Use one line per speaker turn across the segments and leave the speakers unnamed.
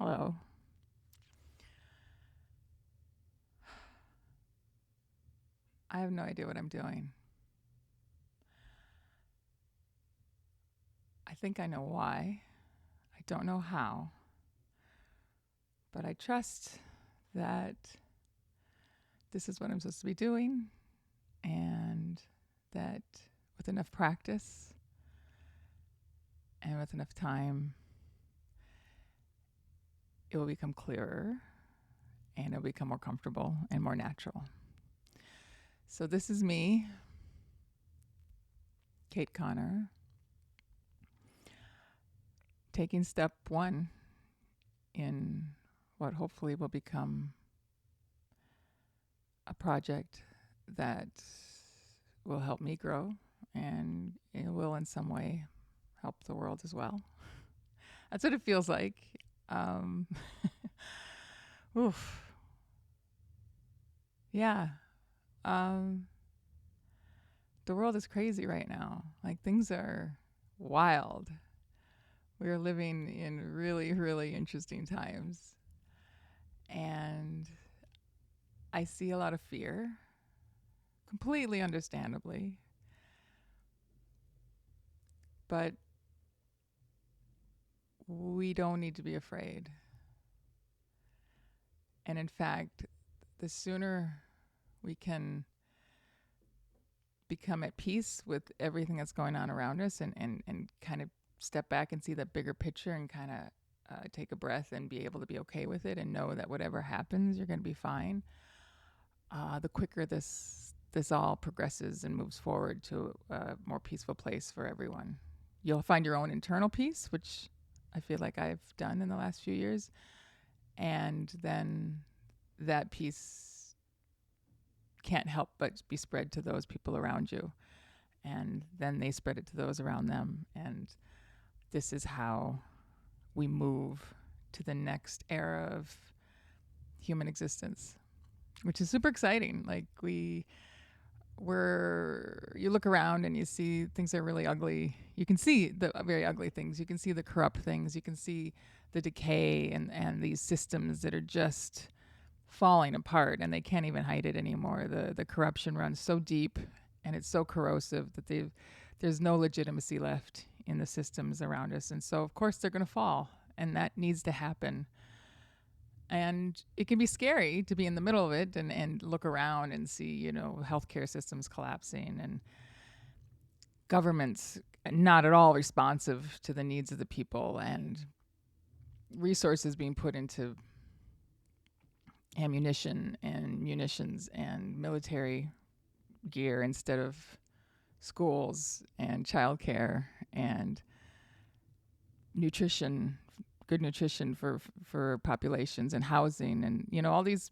Hello. I have no idea what I'm doing. I think I know why. I don't know how. But I trust that this is what I'm supposed to be doing and that with enough practice and with enough time, it will become clearer and it'll become more comfortable and more natural. So, this is me, Kate Connor, taking step one in what hopefully will become a project that will help me grow and it will in some way help the world as well. That's what it feels like. Um, oof. Yeah. Um, the world is crazy right now. Like things are wild. We are living in really, really interesting times. And I see a lot of fear, completely understandably. But we don't need to be afraid. And in fact, the sooner we can become at peace with everything that's going on around us and kind of step back and see that bigger picture and kind of take a breath and be able to be okay with it and know that whatever happens, you're going to be fine. The quicker this all progresses and moves forward to a more peaceful place for everyone. You'll find your own internal peace, which I feel like I've done in the last few years. And then that peace can't help but be spread to those people around you. And then they spread it to those around them. And this is how we move to the next era of human existence, which is super exciting. Like you look around and you see things are really ugly. You can see the very ugly things. You can see the corrupt things. You can see the decay and these systems that are just falling apart and they can't even hide it anymore. The corruption runs so deep and it's so corrosive that there's no legitimacy left in the systems around us. And so of course they're going to fall and that needs to happen. And it can be scary to be in the middle of it and look around and see, healthcare systems collapsing and governments not at all responsive to the needs of the people and resources being put into ammunition and munitions and military gear instead of schools and childcare and nutrition, good nutrition for populations and housing and all these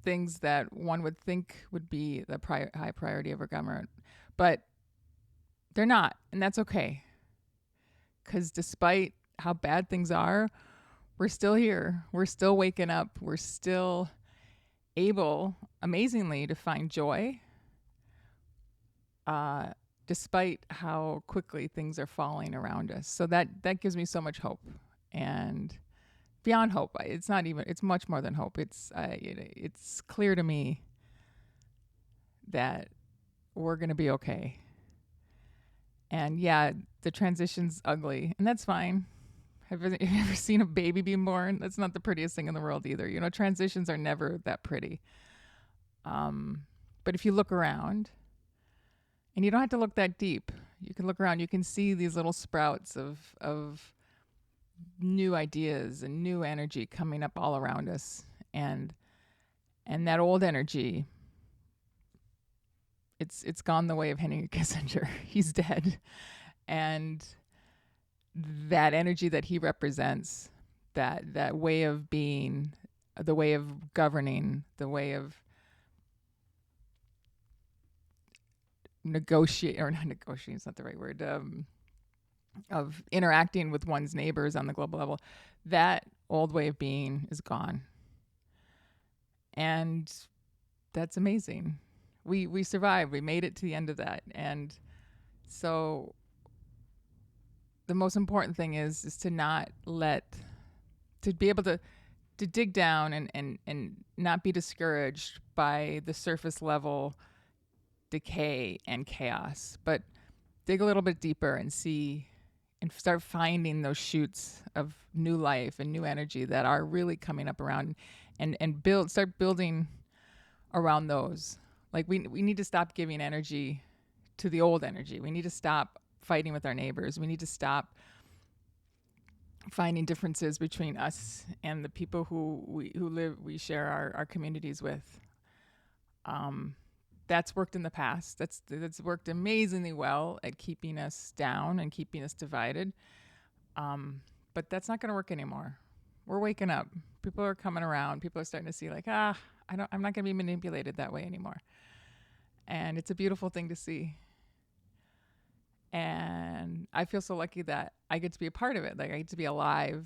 things that one would think would be the high priority of our government, but they're not, and that's okay. Because despite how bad things are, we're still here. We're still waking up. We're still able, amazingly, to find joy, despite how quickly things are falling around us. So that gives me so much hope, and beyond hope, it's not even. It's much more than hope. It's clear to me that we're gonna be okay. And yeah, the transition's ugly, and that's fine. Have you ever seen a baby being born? That's not the prettiest thing in the world either. Transitions are never that pretty. But if you look around, and you don't have to look that deep, you can look around. You can see these little sprouts of new ideas and new energy coming up all around us, and that old energy. It's gone the way of Henry Kissinger. He's dead, and that energy that he represents, that way of being, the way of governing, the way of negotiate or not negotiating, it's not the right word, of interacting with one's neighbors on the global level, that old way of being is gone. And that's amazing. We survived. We made it to the end of that. And so the most important thing is to to be able to dig down and not be discouraged by the surface level decay and chaos, but dig a little bit deeper and see and start finding those shoots of new life and new energy that are really coming up around, and start building around those. Like we need to stop giving energy to the old energy. We need to stop fighting with our neighbors. We need to stop finding differences between us and the people who we share our communities with. That's worked in the past. That's worked amazingly well at keeping us down and keeping us divided. But that's not going to work anymore. We're waking up. People are coming around. People are starting to see like, I'm not going to be manipulated that way anymore. And it's a beautiful thing to see. And I feel so lucky that I get to be a part of it. Like I get to be alive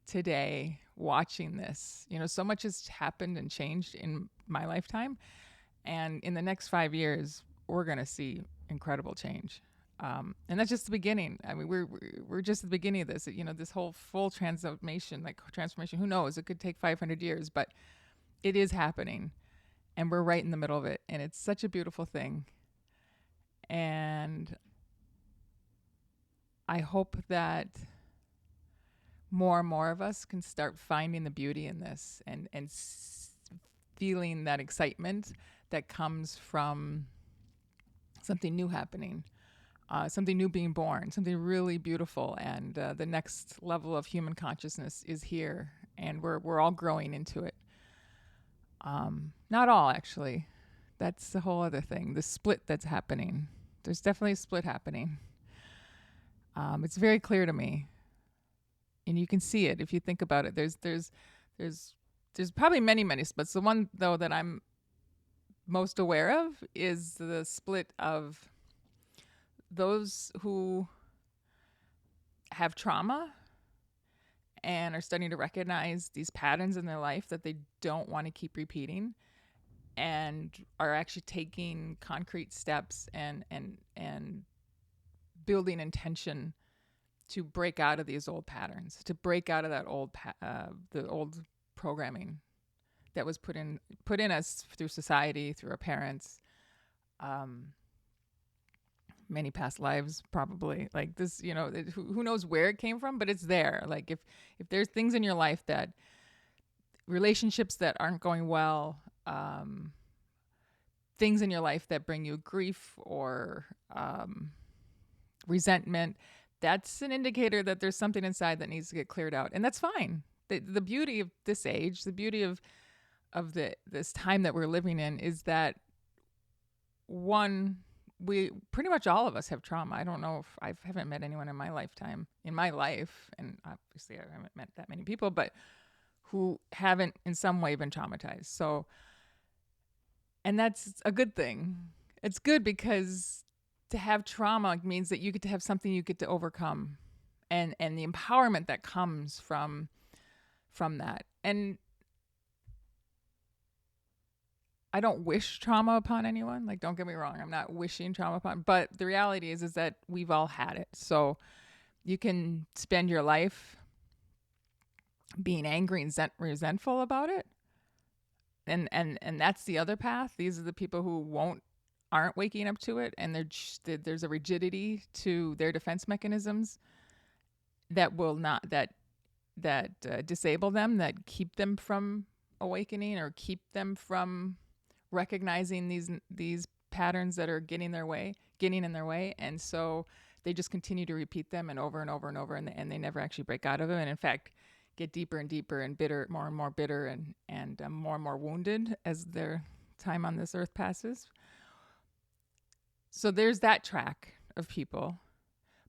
today watching this. So much has happened and changed in my lifetime. And in the next 5 years, we're going to see incredible change. And that's just the beginning. I mean, we're just at the beginning of this. This whole full transformation, who knows? It could take 500 years, but it is happening. And we're right in the middle of it. And it's such a beautiful thing. And I hope that more and more of us can start finding the beauty in this and feeling that excitement that comes from something new happening, something new being born, something really beautiful. And the next level of human consciousness is here, and we're all growing into it. Not all, actually. That's the whole other thing, the split that's happening. There's definitely a split happening. It's very clear to me, and you can see it if you think about it. There's probably many splits. The one though that I'm most aware of is the split of those who have trauma and are starting to recognize these patterns in their life that they don't want to keep repeating, and are actually taking concrete steps and building intention to break out of these old patterns, to break out of that the old programming that was put in us through society, through our parents, many past lives, probably. Like this, who knows where it came from, but it's there. Like if there's things in your life, that relationships that aren't going well, things in your life that bring you grief or resentment, that's an indicator that there's something inside that needs to get cleared out. And that's fine. The beauty of this age, the beauty of this time that we're living in, is that one, we pretty much all of us have trauma. I don't know if I haven't met anyone in my life, and obviously I haven't met that many people, but who haven't in some way been traumatized. So, and that's a good thing. It's good because to have trauma means that you get to have something you get to overcome, and the empowerment that comes from that. And I don't wish trauma upon anyone. Like, don't get me wrong. I'm not wishing trauma upon, but the reality is that we've all had it. So you can spend your life being angry and resentful about it. And that's the other path. These are the people who aren't waking up to it. And there's a rigidity to their defense mechanisms that will not, that disable them, that keep them from awakening, or keep them from recognizing these patterns that are getting in their way. And so they just continue to repeat them and over and over and over, and they never actually break out of them, and in fact get deeper and deeper and bitter, more and more bitter, and more and more wounded as their time on this earth passes. So there's that track of people,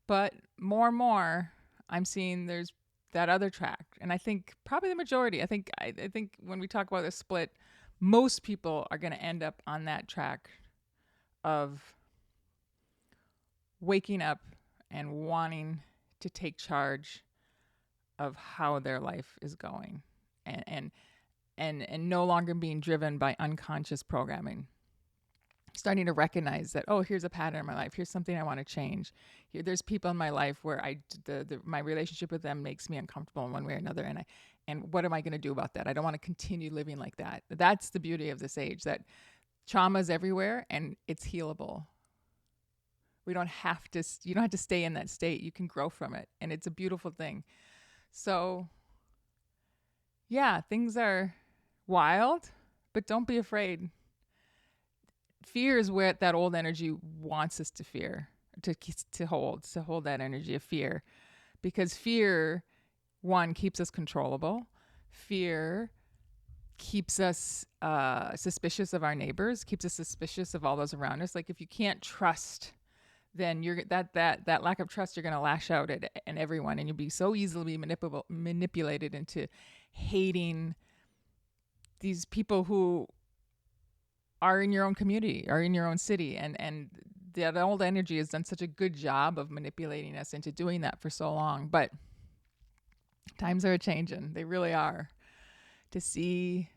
but more and more I'm seeing there's that other track. And I think probably the majority, I think when we talk about a split, most people are going to end up on that track of waking up and wanting to take charge of how their life is going, and no longer being driven by unconscious programming. starting to recognize that, oh, here's a pattern in my life, here's something I want to change. Here, there's people in my life where my relationship with them makes me uncomfortable in one way or another, and what am I going to do about that? I don't want to continue living like that. That's the beauty of this age, that trauma is everywhere and it's healable. You don't have to stay in that state. You can grow from it, and it's a beautiful thing. So yeah, things are wild, but don't be afraid. Fear is where that old energy wants us to fear, to hold that energy of fear, because fear, one, keeps us controllable. Fear keeps us suspicious of our neighbors, keeps us suspicious of all those around us. Like, if you can't trust, then you're that lack of trust, you're going to lash out at everyone, and you'll be so easily manipulated into hating these people who are in your own community, are in your own city, and that old energy has done such a good job of manipulating us into doing that for so long. But times are changing, they really are. To see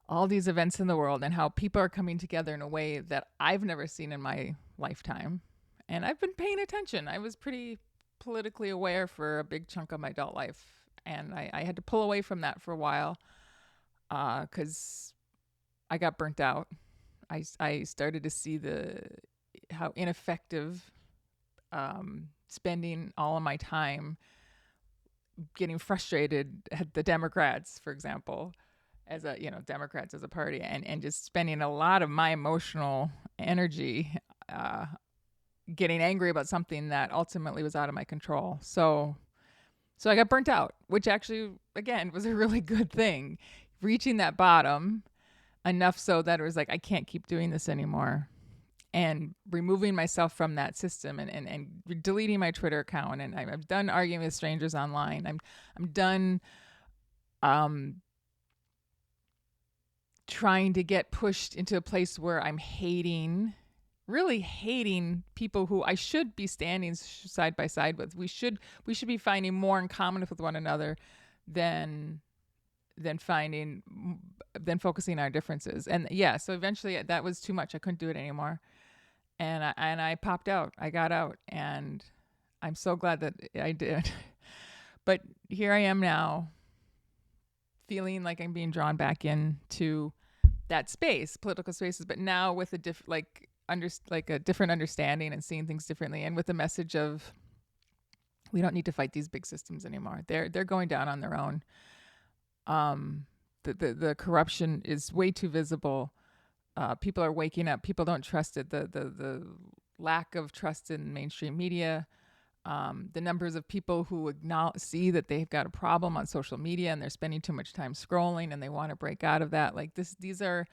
all these events in the world and how people are coming together in a way that I've never seen in my lifetime, and I've been paying attention. I was pretty politically aware for a big chunk of my adult life, and I had to pull away from that for a while because I got burnt out. I started to see how ineffective spending all of my time getting frustrated at the Democrats, for example, as a Democrats as a party, and just spending a lot of my emotional energy getting angry about something that ultimately was out of my control. So I got burnt out, which actually, again, was a really good thing. Reaching that bottom enough so that it was like, I can't keep doing this anymore, and removing myself from that system, and deleting my Twitter account. And I'm done arguing with strangers online. I'm done trying to get pushed into a place where I'm really hating people who I should be standing side by side with. We should be finding more in common with one another than focusing on our differences. And yeah, so eventually that was too much. I couldn't do it anymore, and I popped out. I got out, and I'm so glad that I did. But here I am now, feeling like I'm being drawn back into that space, political spaces, but now with a a different understanding, and seeing things differently, and with the message of, we don't need to fight these big systems anymore. They're going down on their own. The corruption is way too visible. People are waking up. People don't trust it. The lack of trust in mainstream media. The numbers of people who see that they've got a problem on social media, and they're spending too much time scrolling, and they want to break out of that. Like this, these are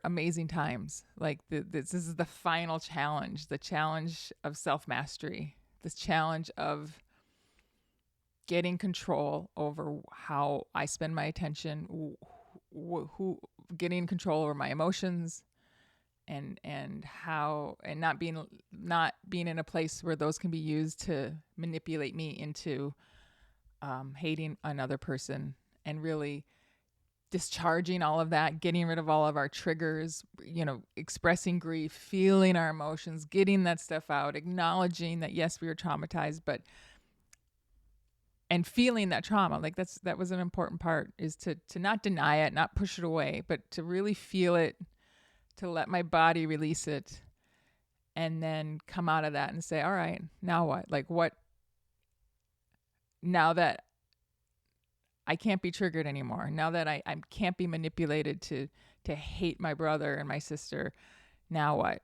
amazing times. Like this is the final challenge, the challenge of self-mastery, this challenge of getting control over how I spend my attention, getting control over my emotions, and not being in a place where those can be used to manipulate me into hating another person, and really discharging all of that, getting rid of all of our triggers, expressing grief, feeling our emotions, getting that stuff out, acknowledging that yes, we were traumatized, and feeling that trauma. Like that was an important part, is to not deny it, not push it away, but to really feel it, to let my body release it, and then come out of that and say, all right, now what? Like what? Now that I can't be triggered anymore, now that I can't be manipulated to hate my brother and my sister, now what?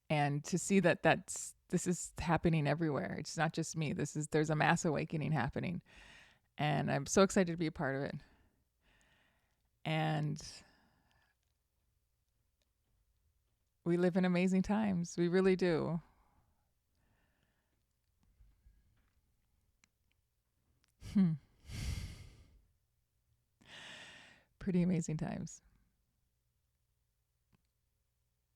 And to see that this is happening everywhere. It's not just me. There's a mass awakening happening, and I'm so excited to be a part of it. And we live in amazing times. We really do. Pretty amazing times.